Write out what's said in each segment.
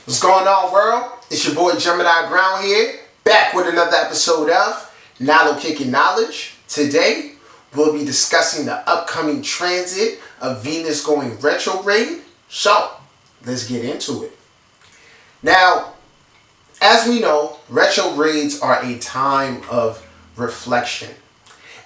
What's going on, world? It's your boy Gemini Ground here, back with another episode of Nalo Kicking Knowledge. Today, we'll be discussing the upcoming transit of Venus going retrograde. So, let's get into it. Now, as we know, retrogrades are a time of reflection.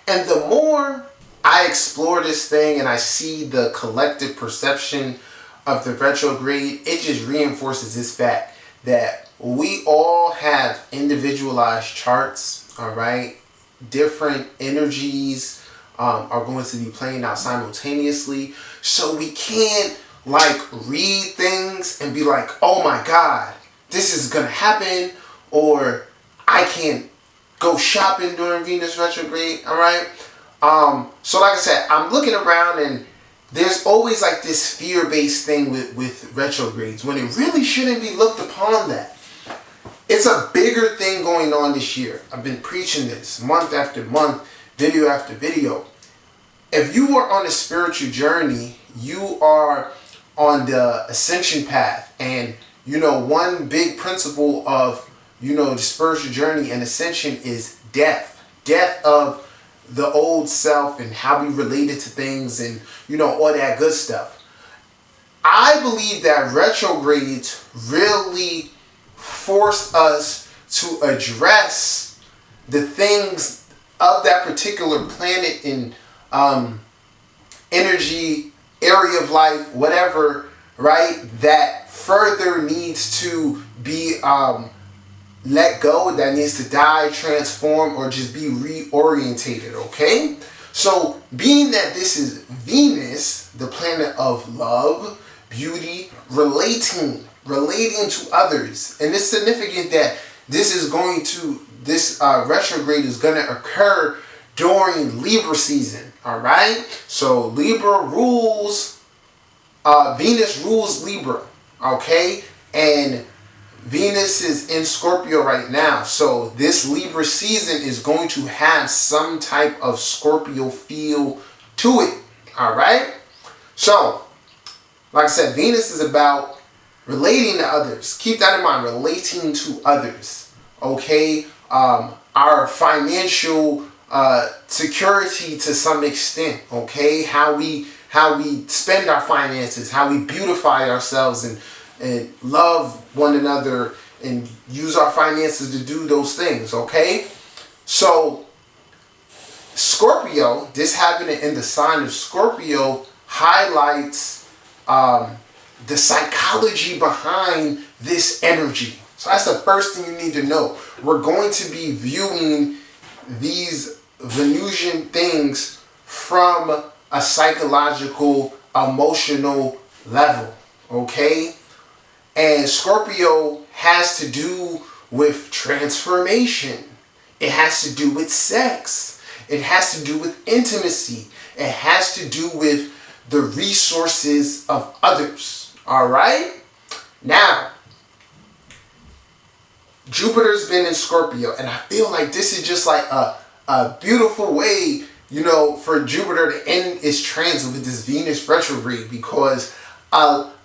And the more I explore this thing and I see the collective perception of the retrograde, it just reinforces this fact that we all have individualized charts, all right? Different energies are going to be playing out simultaneously. So we can't read things and be like, oh my God, this is going to happen, or I can't go shopping during Venus retrograde, all right? So like I said, I'm looking around and there's always this fear-based thing with retrogrades when it really shouldn't be looked upon that. It's a bigger thing going on this year. I've been preaching this month after month, video after video. If you are on a spiritual journey, you are on the ascension path. And, one big principle of, the spiritual journey and ascension is death. Death of the old self and how we related to things and, all that good stuff. I believe that retrogrades really force us to address the things of that particular planet in energy, area of life, whatever, right, that further needs to be let go, that needs to die, transform, or just be reorientated, okay? So, being that this is Venus, the planet of love, beauty, relating to others, and it's significant that this retrograde is going to occur during Libra season, all right? So, Libra rules, Venus rules Libra, okay? And Venus is in Scorpio right now, so this Libra season is going to have some type of Scorpio feel to it, all right? So, like I said, Venus is about relating to others. Keep that in mind, relating to others, okay? Our financial security to some extent, okay? How we spend our finances, how we beautify ourselves and love one another and use our finances to do those things, okay? So, Scorpio, this happening in the sign of Scorpio, highlights the psychology behind this energy. So that's the first thing you need to know. We're going to be viewing these Venusian things from a psychological, emotional level, okay? And Scorpio has to do with transformation. It has to do with sex. It has to do with intimacy. It has to do with the resources of others. All right? Now, Jupiter's been in Scorpio, and I feel like this is just a beautiful way, for Jupiter to end its transit with this Venus retrograde, because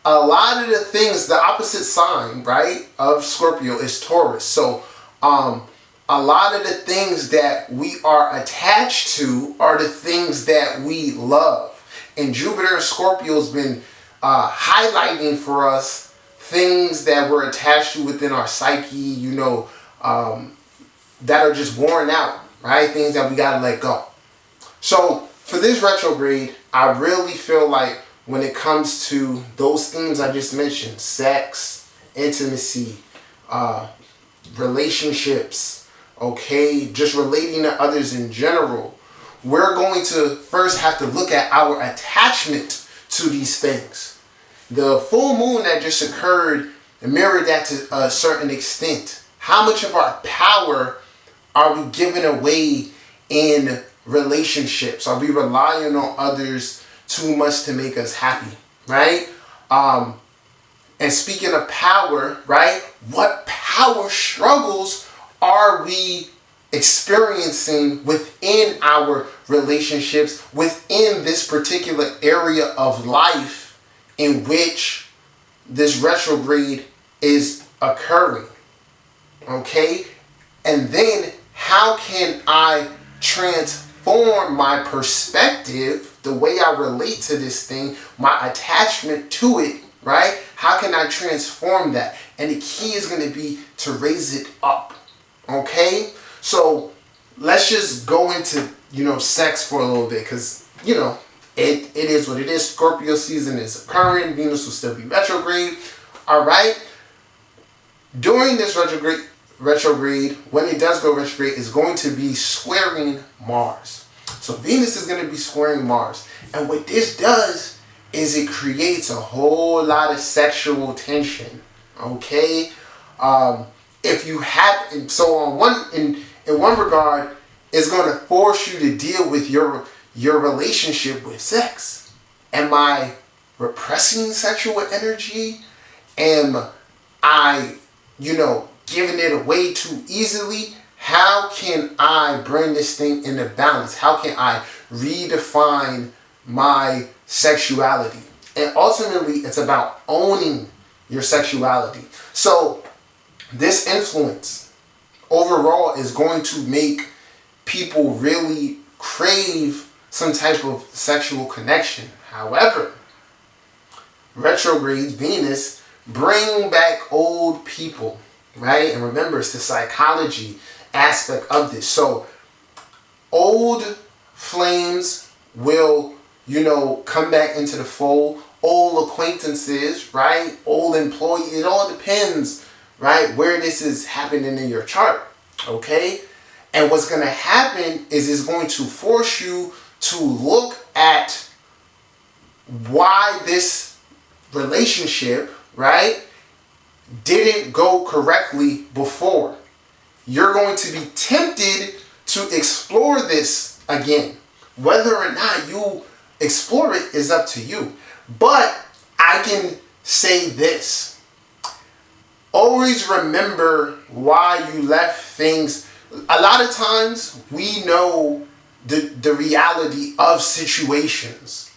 a lot of the things, the opposite sign, right, of Scorpio is Taurus. So, a lot of the things that we are attached to are the things that we love. And Jupiter and Scorpio has been highlighting for us things that we're attached to within our psyche, that are just worn out, right? Things that we got to let go. So, for this retrograde, I really feel like when it comes to those themes I just mentioned, sex, intimacy, relationships, okay, just relating to others in general, we're going to first have to look at our attachment to these things. The full moon that just occurred mirrored that to a certain extent. How much of our power are we giving away in relationships? Are we relying on others too much to make us happy, right? And speaking of power, right? What power struggles are we experiencing within our relationships, within this particular area of life in which this retrograde is occurring, okay? And then how can I transform my perspective, the way I relate to this thing, my attachment to it, right? How can I transform that? And the key is going to be to raise it up, okay? So let's just go into, sex for a little bit, because, it is what it is. Scorpio season is occurring. Venus will still be retrograde, all right? During this retrograde, when it does go retrograde, it's going to be squaring Mars. So Venus is going to be squaring Mars. And what this does is it creates a whole lot of sexual tension, okay? If you have, so in one regard, it's going to force you to deal with your relationship with sex. Am I repressing sexual energy? Am I, giving it away too easily? How can I bring this thing into balance? How can I redefine my sexuality? And ultimately, it's about owning your sexuality. So this influence overall is going to make people really crave some type of sexual connection. However, retrograde Venus bring back old people, right? And remember, it's the psychology aspect of this. So old flames will, come back into the fold. Old acquaintances, right? Old employees. It all depends, right, where this is happening in your chart, okay? And what's going to happen is it's going to force you to look at why this relationship, right, didn't go correctly before. You're going to be tempted to explore this again. Whether or not you explore it is up to you. But I can say this. Always remember why you left things. A lot of times we know the reality of situations.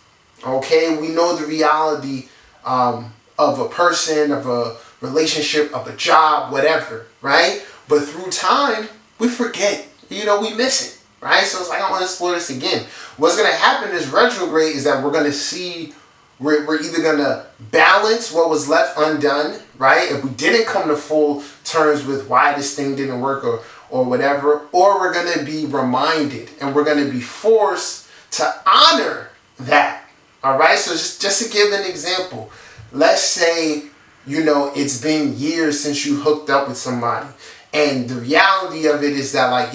Okay? We know the reality of a person, of a relationship, of a job, whatever, right? But through time, we forget. We miss it, right? So it's like, I want to explore this again. What's going to happen is retrograde is that we're going to see, we're either going to balance what was left undone, right? If we didn't come to full terms with why this thing didn't work or whatever, or we're going to be reminded and we're going to be forced to honor that, all right? So just to give an example, let's say, it's been years since you hooked up with somebody. And the reality of it is that, like,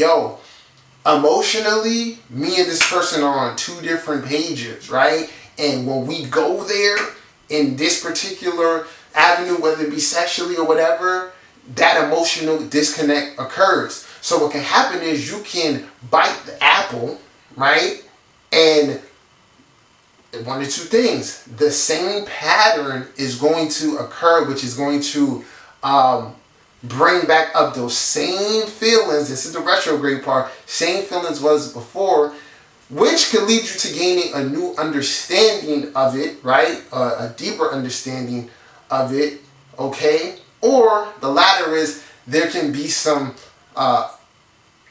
emotionally, me and this person are on two different pages, right? And when we go there in this particular avenue, whether it be sexually or whatever, that emotional disconnect occurs. So what can happen is you can bite the apple, right? And one of two things. The same pattern is going to occur, which is going to bring back up those same feelings. This is the retrograde part. Same feelings was before, which could lead you to gaining a new understanding of it, right? A deeper understanding of it, okay? Or the latter is there can be some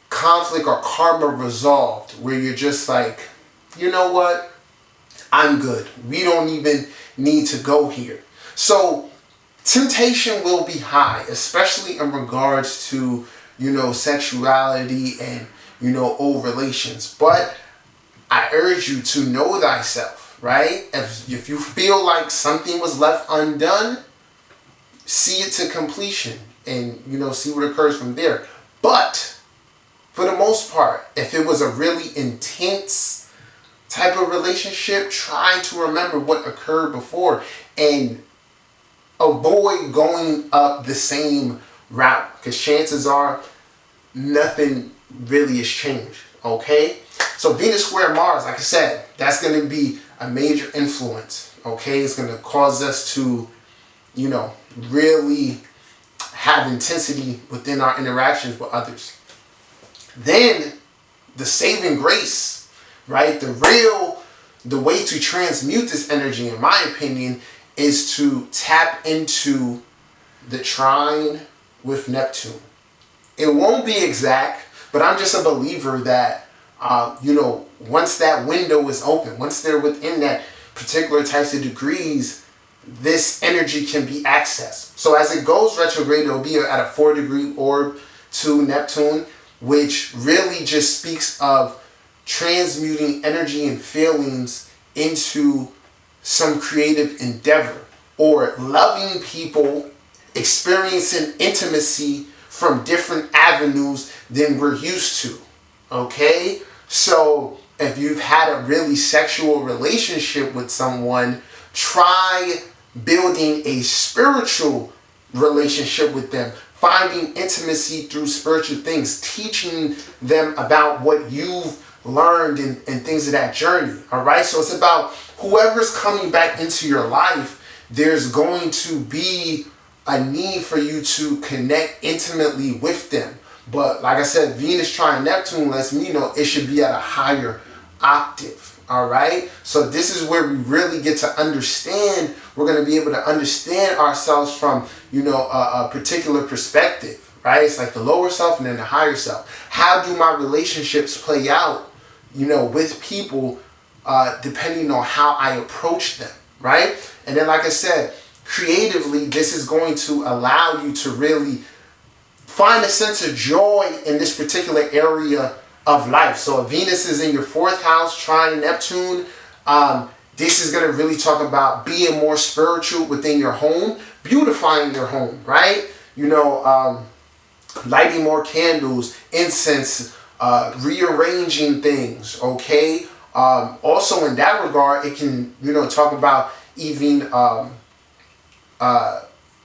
conflict or karma resolved where you're just like, you know what? I'm good. We don't even need to go here. So temptation will be high, especially in regards to, sexuality and, old relations. But I urge you to know thyself, right? If you feel like something was left undone, see it to completion and, see what occurs from there. But for the most part, if it was a really intense type of relationship, try to remember what occurred before and avoid going up the same route, because chances are nothing really has changed, okay? So Venus square Mars, like I said, that's going to be a major influence, okay? It's going to cause us to, really have intensity within our interactions with others. Then the saving grace, right? The way to transmute this energy, in my opinion, is to tap into the trine with Neptune. It won't be exact, but I'm just a believer that, once that window is open, once they're within that particular types of degrees, this energy can be accessed. So as it goes retrograde, it'll be at a 4-degree orb to Neptune, which really just speaks of transmuting energy and feelings into some creative endeavor, or loving people, experiencing intimacy from different avenues than we're used to. Okay? So if you've had a really sexual relationship with someone, try building a spiritual relationship with them, finding intimacy through spiritual things, teaching them about what you've learned and things of that journey. All right? So it's about whoever's coming back into your life, there's going to be a need for you to connect intimately with them. But like I said, Venus trine Neptune lets me know it should be at a higher octave. All right? So this is where we really get to understand. We're going to be able to understand ourselves from, a particular perspective. Right? It's like the lower self and then the higher self. How do my relationships play out, with people, depending on how I approach them. Right? And then, like I said, creatively, this is going to allow you to really find a sense of joy in this particular area of life. So if Venus is in your 4th house, trine Neptune, this is going to really talk about being more spiritual within your home, beautifying your home, right? Lighting more candles, incense, rearranging things, okay? Also in that regard, it can, talk about even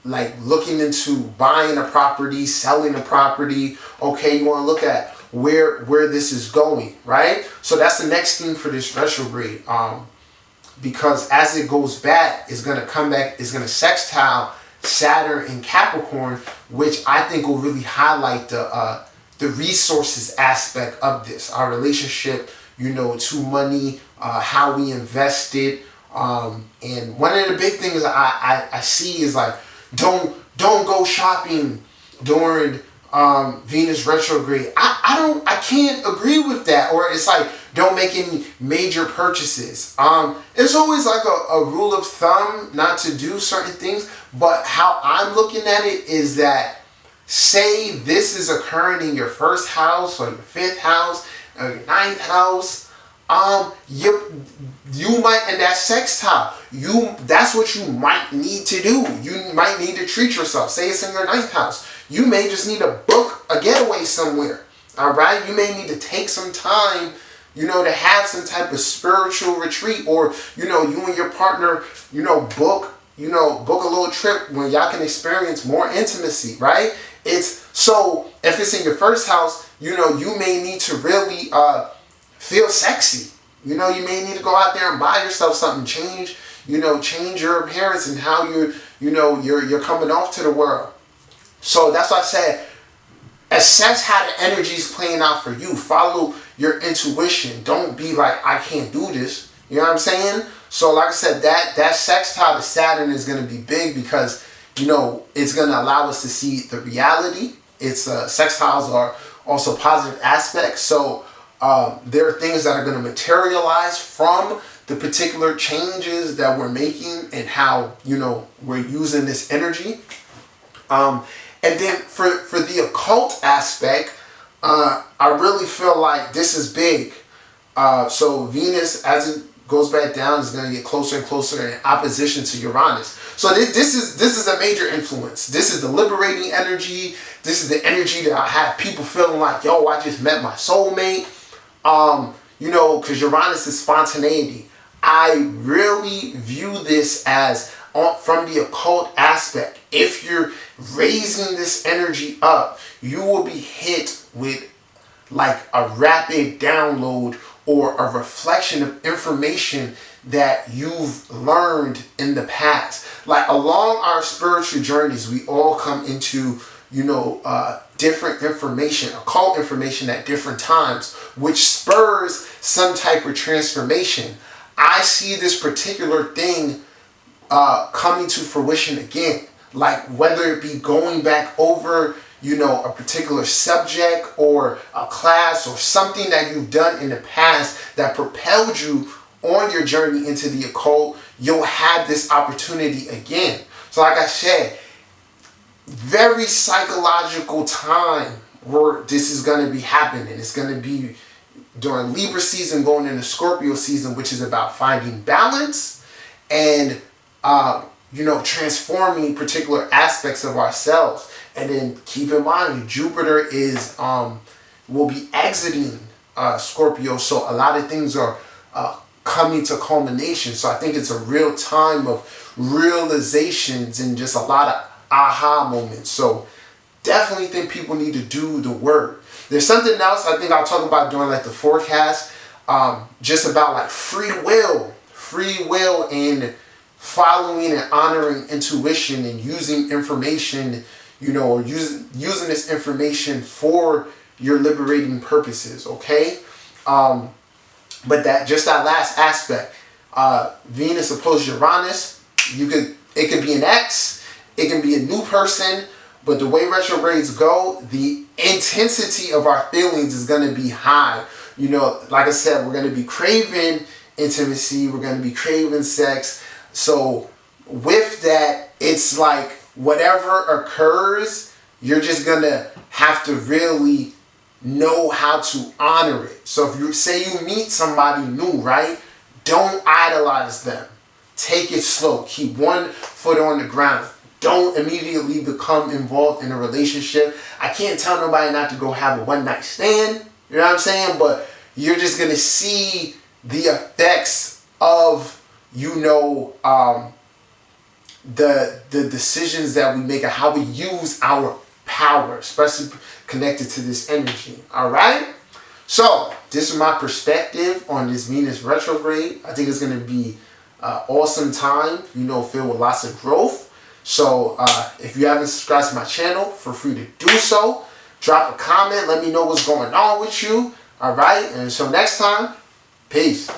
like looking into buying a property, selling a property. Okay, you want to look at where this is going, right? So that's the next thing for this retrograde. Because as it goes back, it's going to come back, it's going to sextile Saturn in Capricorn, which I think will really highlight the resources aspect of this, our relationship, to money, how we invest it. And one of the big things I see is like, don't go shopping during Venus retrograde. I can't agree with that. Or it's like, don't make any major purchases. It's always like a rule of thumb not to do certain things. But how I'm looking at it is that, say this is occurring in your 1st house or your 5th house or your 9th house. You might, in that sextile, that's what you might need to do. You might need to treat yourself. Say it's in your 9th house. You may just need to book a getaway somewhere. All right? You may need to take some time, to have some type of spiritual retreat, or, you and your partner, book a little trip where y'all can experience more intimacy, right? So if it's in your 1st house, you may need to really feel sexy. You may need to go out there and buy yourself something, change your appearance and how you're coming off to the world. So that's why I said, assess how the energy is playing out for you. Follow your intuition. Don't be like, I can't do this. You know what I'm saying? So like I said, that sextile to Saturn is going to be big because, it's going to allow us to see the reality. Sextiles are also positive aspects. So there are things that are going to materialize from the particular changes that we're making and how, we're using this energy. And then for the occult aspect, I really feel like this is big. So Venus, as it goes back down, is going to get closer and closer in opposition to Uranus. So this is a major influence. This is the liberating energy. This is the energy that I have people feeling like, yo, I just met my soulmate. Because Uranus is spontaneity. I really view this as from the occult aspect. If you're raising this energy up, you will be hit with like a rapid download or a reflection of information that you've learned in the past. Like along our spiritual journeys, we all come into, different information, occult information at different times, which spurs some type of transformation. I see this particular thing coming to fruition again. like whether it be going back over, you know, a particular subject or a class or something that you've done in the past that propelled you on your journey into the occult, you'll have this opportunity again. So like I said, very psychological time where this is going to be happening. It's going to be during Libra season, going into Scorpio season, which is about finding balance and, you know, transforming particular aspects of ourselves. And then keep in mind, Jupiter is will be exiting Scorpio, so a lot of things are coming to culmination. So I think it's a real time of realizations and just a lot of aha moments. So definitely think people need to do the work. There's something else I think I'll talk about during like the forecast, just about like free will and following and honoring intuition and using information, you know, or using this information for your liberating purposes, okay? But that last aspect, Venus opposed Uranus, it could be an ex, it can be a new person, but the way retrogrades go, the intensity of our feelings is going to be high. You know, like I said, we're going to be craving intimacy, we're going to be craving sex. So with that, it's like whatever occurs, you're just going to have to really know how to honor it. So if you say you meet somebody new, right? Don't idolize them. Take it slow. Keep one foot on the ground. Don't immediately become involved in a relationship. I can't tell nobody not to go have a one-night stand. You know what I'm saying? But you're just going to see the effects of, you know, the decisions that we make and how we use our power, especially connected to this energy. All right? So this is my perspective on this Venus retrograde. I think it's going to be an awesome time, you know, filled with lots of growth. So if you haven't subscribed to my channel, feel free to do so. Drop a comment. Let me know what's going on with you. All right? And until next time, peace.